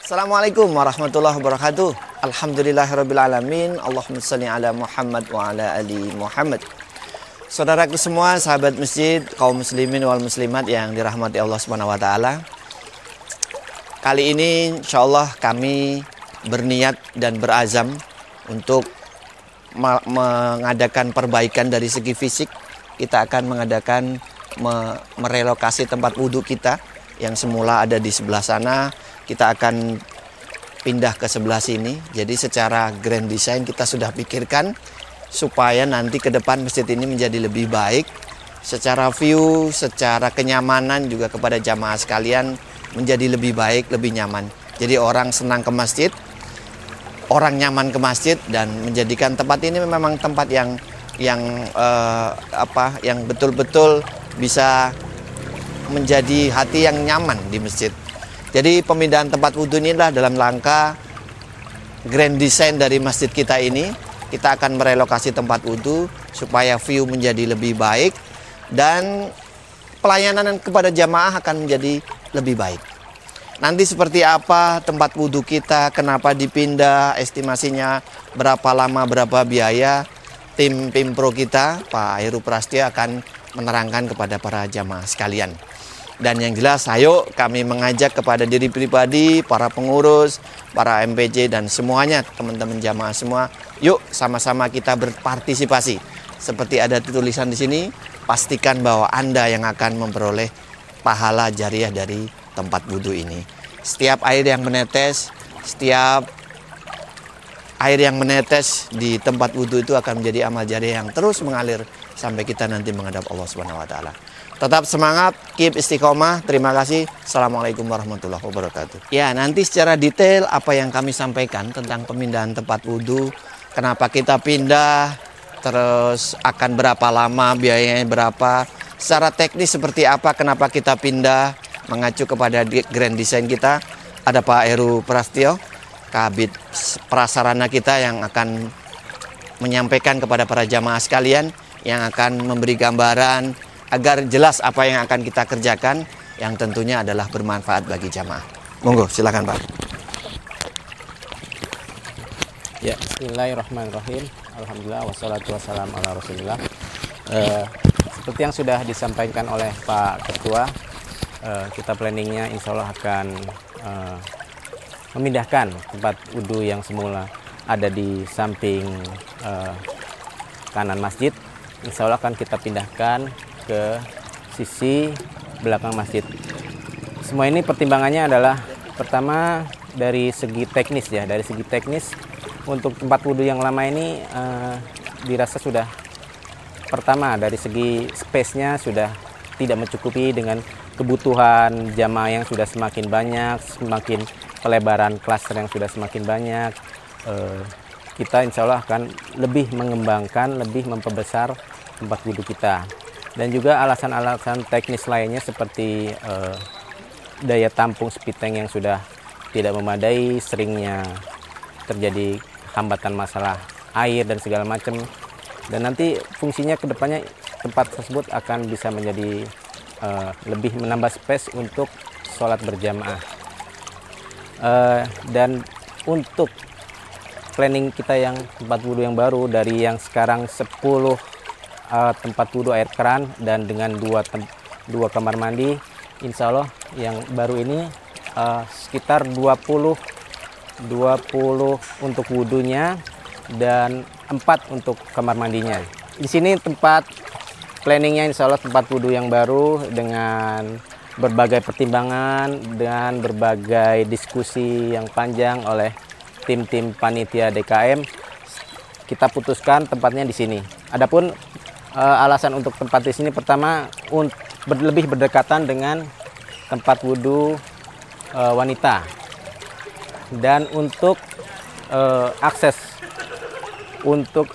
Assalamualaikum warahmatullahi wabarakatuh. Alhamdulillahirrabbilalamin. Allahumma salli ala Muhammad wa ala ali Muhammad. Saudaraku semua, sahabat masjid, kaum muslimin wal muslimat yang dirahmati Allah Subhanahu wa taala. Kali ini insyaallah kami berniat dan berazam untuk mengadakan perbaikan dari segi fisik. Kita akan mengadakan merelokasi tempat wudhu kita yang semula ada di sebelah sana. Kita akan pindah ke sebelah sini. Jadi secara grand design kita sudah pikirkan supaya nanti ke depan masjid ini menjadi lebih baik. Secara view, secara kenyamanan juga kepada jamaah sekalian menjadi lebih baik, lebih nyaman. Jadi orang senang ke masjid, orang nyaman ke masjid, dan menjadikan tempat ini memang tempat yang betul-betul bisa menjadi hati yang nyaman di masjid. Jadi pemindahan tempat wudhu ini adalah dalam rangka grand design dari masjid kita ini. Kita akan merelokasi tempat wudhu supaya view menjadi lebih baik dan pelayanan kepada jamaah akan menjadi lebih baik. Nanti seperti apa tempat wudhu kita, kenapa dipindah, estimasinya berapa lama, berapa biaya, tim Pimpro kita, Pak Heru Prastyo akan menerangkan kepada para jamaah sekalian. Dan yang jelas, ayo kami mengajak kepada diri pribadi, para pengurus, para MPJ dan semuanya, teman-teman jamaah semua, yuk sama-sama kita berpartisipasi. Seperti ada tulisan di sini, pastikan bahwa Anda yang akan memperoleh pahala jariah dari tempat wudhu ini. Setiap air yang menetes, di tempat wudhu itu akan menjadi amal jariah yang terus mengalir sampai kita nanti menghadap Allah Subhanahu wa taala. Tetap semangat, keep istiqomah. Terima kasih. Assalamualaikum warahmatullahi wabarakatuh. Ya, nanti secara detail apa yang kami sampaikan tentang pemindahan tempat wudhu, kenapa kita pindah, terus akan berapa lama, biayanya berapa, secara teknis seperti apa, kenapa kita pindah, mengacu kepada grand design kita. Ada Pak Heru Prastyo, Kabid Prasarana kita yang akan menyampaikan kepada para jamaah sekalian, yang akan memberi gambaran agar jelas apa yang akan kita kerjakan, yang tentunya adalah bermanfaat bagi jamaah. Monggo, silakan Pak. Ya, bismillahirrahmanirrahim. Alhamdulillah, wassalatu wassalamu ala rasulillah. Seperti yang sudah disampaikan oleh Pak Ketua, kita planningnya insya Allah akan memindahkan tempat wudhu yang semula ada di samping kanan masjid. Insya Allah akan kita pindahkan ke sisi belakang masjid. Semua ini pertimbangannya adalah pertama dari segi teknis ya. Dari segi teknis untuk tempat wudhu yang lama ini dirasa sudah, pertama dari segi space-nya sudah tidak mencukupi dengan kebutuhan jamaah yang sudah semakin banyak, semakin pelebaran klaster yang sudah semakin banyak. Kita insya Allah akan lebih mengembangkan, lebih memperbesar tempat wudhu kita. Dan juga alasan-alasan teknis lainnya seperti daya tampung speed tank yang sudah tidak memadai, seringnya terjadi hambatan masalah air dan segala macam. Dan nanti fungsinya ke depannya tempat tersebut akan bisa menjadi lebih menambah space untuk sholat berjamaah. Dan untuk planning kita yang tempat wudhu yang baru, dari yang sekarang 10 tempat wudhu air keran dan dengan dua kamar mandi, insya Allah yang baru ini sekitar 20 untuk wudhunya dan 4 untuk kamar mandinya. Di sini tempat planningnya insya Allah tempat wudhu yang baru dengan berbagai pertimbangan dan berbagai diskusi yang panjang oleh tim-tim panitia DKM, kita putuskan tempatnya di sini. Adapun alasan untuk tempat di sini, pertama lebih berdekatan dengan tempat wudhu wanita, dan untuk akses untuk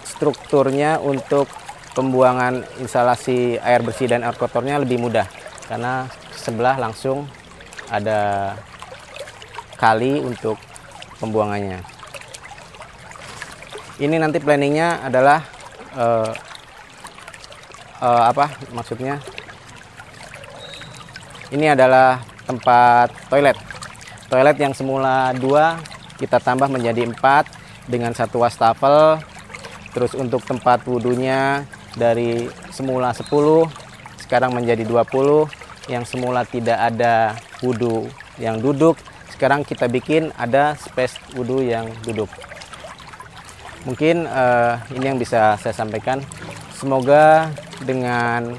strukturnya, untuk pembuangan instalasi air bersih dan air kotornya lebih mudah karena sebelah langsung ada kali untuk pembuangannya. Ini nanti planningnya adalah maksudnya ini adalah tempat toilet. Toilet yang semula 2 kita tambah menjadi 4 dengan 1 wastafel. Terus untuk tempat wudhunya dari semula 10 sekarang menjadi 20. Yang semula tidak ada wudhu yang duduk, sekarang kita bikin ada space wudhu yang duduk. Mungkin ini yang bisa saya sampaikan. Semoga dengan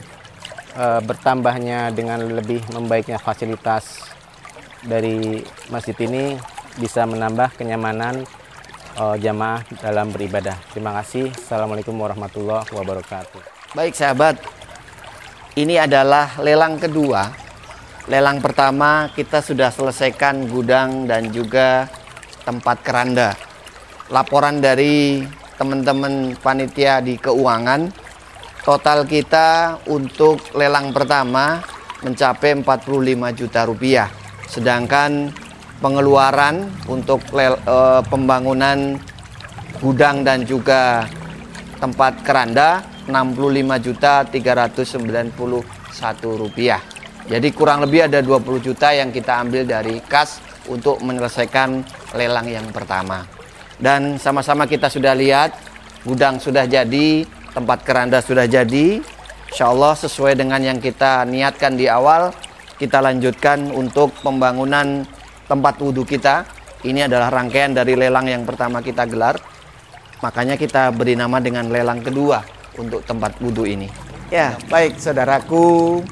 bertambahnya, dengan lebih membaiknya fasilitas dari masjid ini bisa menambah kenyamanan jamaah dalam beribadah. Terima kasih. Assalamualaikum warahmatullahi wabarakatuh. Baik sahabat, ini adalah lelang kedua. Lelang pertama kita sudah selesaikan gudang dan juga tempat keranda. Laporan dari teman-teman panitia di keuangan, total kita untuk lelang pertama mencapai 45 juta rupiah. Sedangkan pengeluaran untuk pembangunan gudang dan juga tempat keranda 65.391 rupiah. Jadi kurang lebih ada 20 juta yang kita ambil dari kas untuk menyelesaikan lelang yang pertama. Dan sama-sama kita sudah lihat gudang sudah jadi, tempat keranda sudah jadi. Insya Allah sesuai dengan yang kita niatkan di awal, kita lanjutkan untuk pembangunan tempat wudhu kita. Ini adalah rangkaian dari lelang yang pertama kita gelar. Makanya kita beri nama dengan lelang kedua untuk tempat wudhu ini. Ya, baik saudaraku,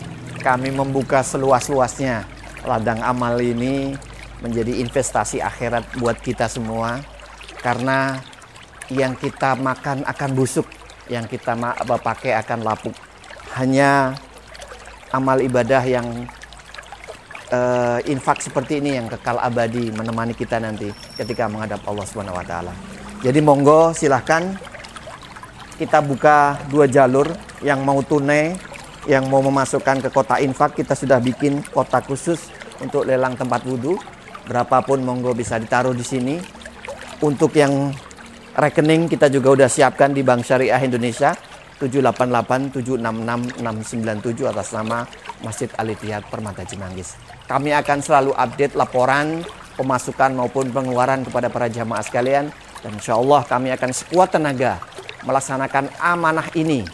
kami membuka seluas-luasnya ladang amal ini menjadi investasi akhirat buat kita semua. Karena yang kita makan akan busuk, yang kita pakai akan lapuk. Hanya amal ibadah yang infak seperti ini yang kekal abadi menemani kita nanti ketika menghadap Allah Subhanahu wa taala. Jadi monggo silahkan kita buka 2 jalur, yang mau tunai, yang mau memasukkan ke kotak infak, kita sudah bikin kotak khusus untuk lelang tempat wudhu. Berapapun monggo bisa ditaruh di sini. Untuk yang rekening kita juga udah siapkan di Bank Syariah Indonesia 788766697 atas nama Masjid Al-Ittihad Permata Cimanggis. Kami akan selalu update laporan pemasukan maupun pengeluaran kepada para jamaah sekalian. Dan insya Allah kami akan sekuat tenaga melaksanakan amanah ini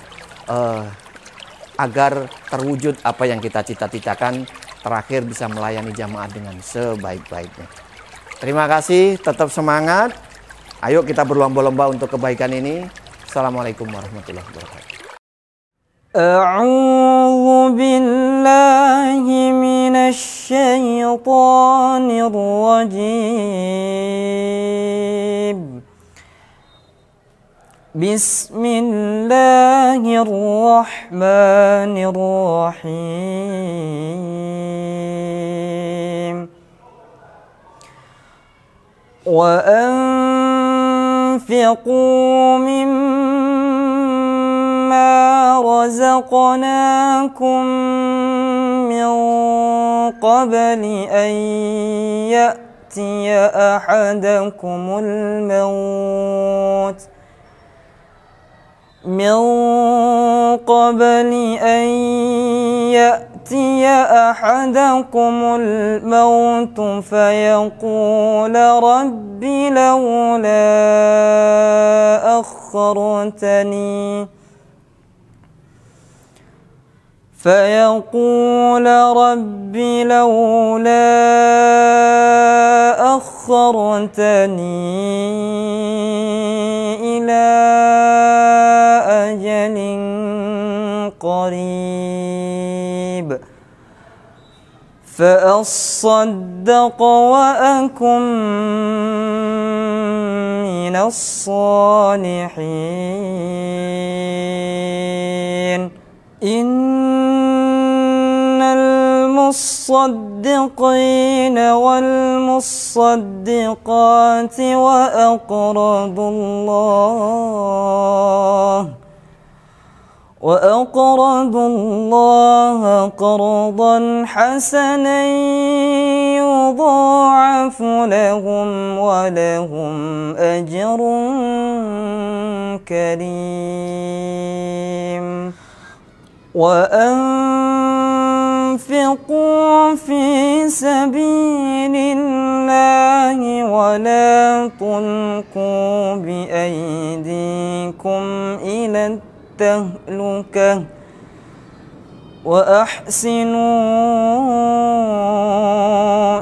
agar terwujud apa yang kita cita-citakan, terakhir bisa melayani jamaah dengan sebaik-baiknya. Terima kasih, tetap semangat. Ayo kita berlomba-lomba untuk kebaikan ini. Assalamualaikum warahmatullahi wabarakatuh. أعوذ بالله من الشيطان الرجيم بسم الله الرحمن الرحيم وأنفقوا مما رزقناكم من قبل أن يأتي أحدكم الموت من قبل أن يأتي أحدكم الموت فيقول رب لولا أخرتني إلى أجل قريب فأصدق وأكن من الصالحين إن المصدقين والمصدقات وأقرضوا الله قرضا حسنا يضاعف لهم ولهم أجر كريم وأنفقوا أنفقوا في سبيل الله ولا تلقوا بأيديكم إلى التهلكة وأحسنوا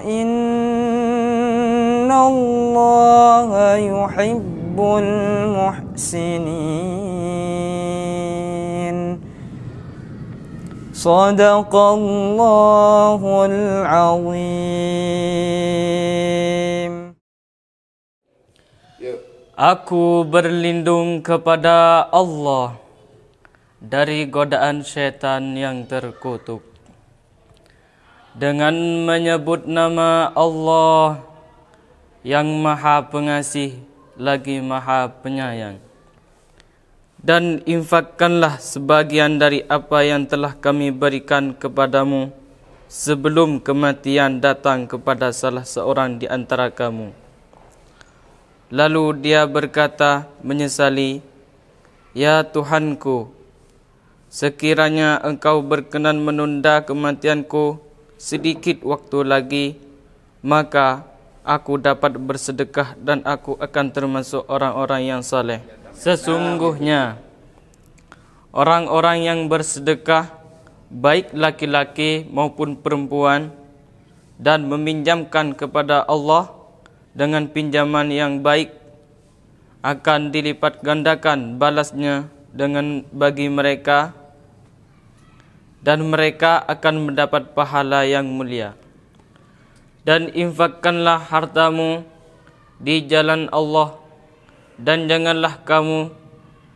إن الله يحب المحسنين صدق الله العظيم. Aku berlindung kepada Allah dari godaan syaitan yang terkutuk, dengan menyebut nama Allah yang Maha Pengasih lagi Maha Penyayang. Dan infakkanlah sebagian dari apa yang telah kami berikan kepadamu sebelum kematian datang kepada salah seorang di antara kamu. Lalu dia berkata menyesali, "Ya Tuhanku, sekiranya engkau berkenan menunda kematianku sedikit waktu lagi, maka aku dapat bersedekah dan aku akan termasuk orang-orang yang saleh." Sesungguhnya orang-orang yang bersedekah, baik laki-laki maupun perempuan, dan meminjamkan kepada Allah dengan pinjaman yang baik, akan dilipat gandakan balasnya dengan bagi mereka, dan mereka akan mendapat pahala yang mulia. Dan infakkanlah hartamu di jalan Allah, dan janganlah kamu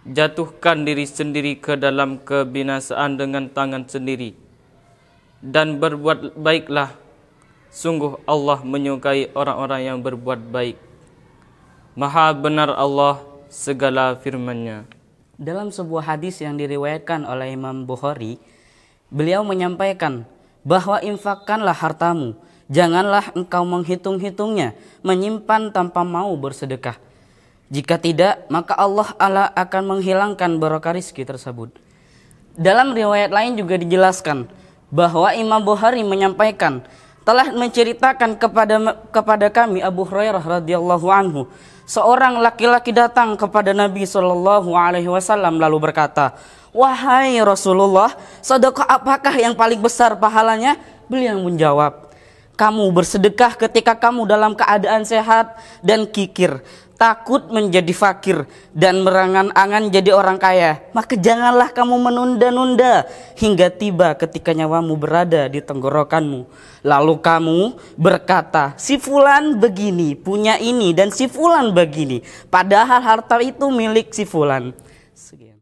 jatuhkan diri sendiri ke dalam kebinasaan dengan tangan sendiri. Dan berbuat baiklah, sungguh Allah menyukai orang-orang yang berbuat baik. Maha benar Allah segala firman-Nya. Dalam sebuah hadis yang diriwayatkan oleh Imam Bukhari, beliau menyampaikan bahwa infakkanlah hartamu, janganlah engkau menghitung-hitungnya, menyimpan tanpa mau bersedekah. Jika tidak, maka Allah akan menghilangkan barokah rizki tersebut. Dalam riwayat lain juga dijelaskan bahwa Imam Bukhari menyampaikan, telah menceritakan kepada kami Abu Hurairah radhiyallahu anhu, seorang laki-laki datang kepada Nabi SAW lalu berkata, "Wahai Rasulullah, sedekah apakah yang paling besar pahalanya?" Beliau menjawab, "Kamu bersedekah ketika kamu dalam keadaan sehat dan kikir, takut menjadi fakir dan merangan-angan jadi orang kaya. Maka janganlah kamu menunda-nunda hingga tiba ketika nyawamu berada di tenggorokanmu. Lalu kamu berkata, si fulan begini, punya ini, dan si fulan begini. Padahal harta itu milik si fulan." Sekian.